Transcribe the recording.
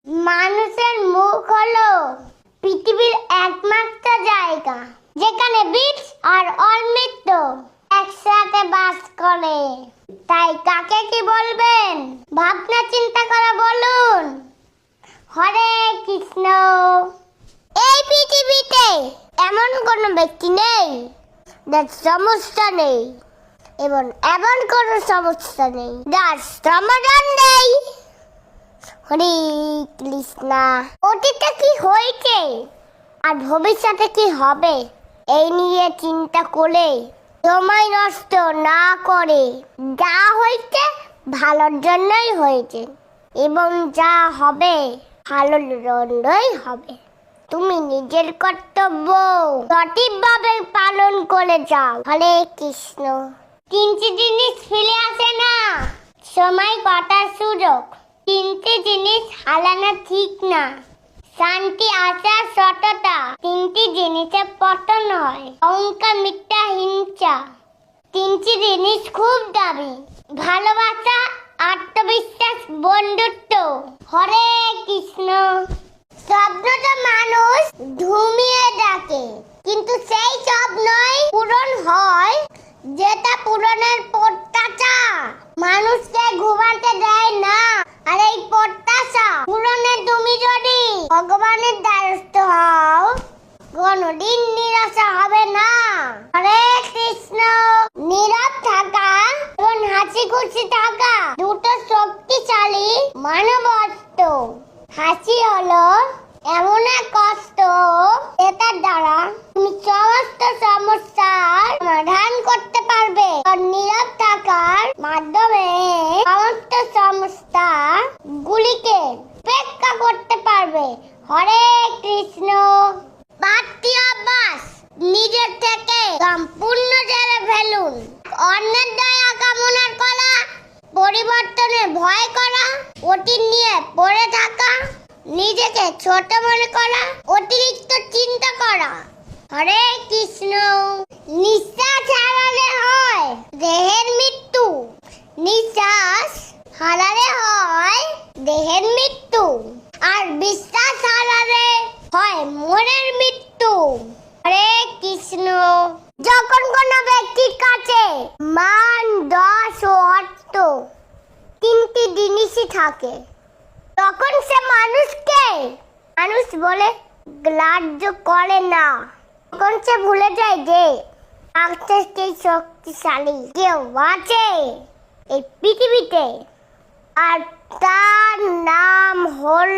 মানুষের মুখ হলো পৃথিবীর একমাত্র জায়গা যেখানে বীজ আর অমৃত একসাথে বাস করে। তাই কাকে কি বলবেন ভাবনা চিন্তা করে বলুন। হরে কৃষ্ণ। এই পৃথিবীতে এমন কোনো ব্যক্তি নেই যার সমস্যা নেই এবং এমন কোনো সমস্যা নেই যার সমাধান নেই। হরে কৃষ্ণ। অতীতে কি হয়েছে আর ভবিষ্যতে কি হবে এই নিয়ে চিন্তা করে সময় নষ্ট না করে যা হয়েছে ভালোর জন্যই হয়েছে এবং যা হবে ভালোর জন্যই হবে। তুমি নিজের কর্তব্য সঠিকভাবে পালন করে যাও। হরে কৃষ্ণ। তিনটি জিনিস ফিরে আসে না, সময় কাটার সুযোগ। তিনটি জিনিস হারানো ঠিক না, শান্তি আশা সততা। তিনটি জিনিসের পতন হয়, অহংকার মিথ্যা হিংসা। তিনটি জিনিস খুব দামি, ভালোবাসা আত্মবিশ্বাস বন্ধুত্ব। হরে কৃষ্ণ। স্বপ্নটা মানুষ ঘুমিয়ে ডাকে, কিন্তু সেই স্বপ্নই পূরণ হয় যেটা পূরণের প্রত্যাশা মানুষকে ঘুমাতে দেয় না। আর এই প্রত্যাশা পূরণে তুমি যদি ভগবানের দ্বারস্থ হও কোনদিন নিরাশা হবে না। হরে কৃষ্ণ। নীরব থাকা এবং হাসি খুশি থাকা দুটো শক্তিশালী মানবত্ব। হাসি হলো এমন এক কষ্ট যেটার দ্বারা তুমি সমস্ত সমস্যার সমাধান করতে পারবে। আর নীরব থাকার মাধ্যমে সমস্ত সমস্যা গুলিকে উপেক্ষা করতে পারবে। হরে কৃষ্ণ। পাঁচটি অভ্যাস নিজের থেকে সম্পূর্ণ জেনে ফেলুন। অন্যের দয়া কামনা করা, পরিবর্তনের ভয় করা, অতীত নিয়ে পড়ে থাকা, নিজেকে ছোট মনে করা, অতিরিক্ত চিন্তা করা। হরে কৃষ্ণ। নিঃশ্বাস হারালে হয় দেহের মৃত্যু, নিঃশ্বাস হারালে হয় দেহের মৃত্যু, আর বিশ্বাস হারালে হয় মনের মৃত্যু। হরে কৃষ্ণ। যখন কোনো ব্যক্তির কাছে মান যশ ও অর্থ তিনটি জিনিসই থাকে তখন সে মানুষকে মানুষ বলে গ্রাহ্য করে না। তখন সে ভুলে যায় যে মানুষের শক্তিশালী কেউ আছে এই পৃথিবীতে, আর তার নাম হল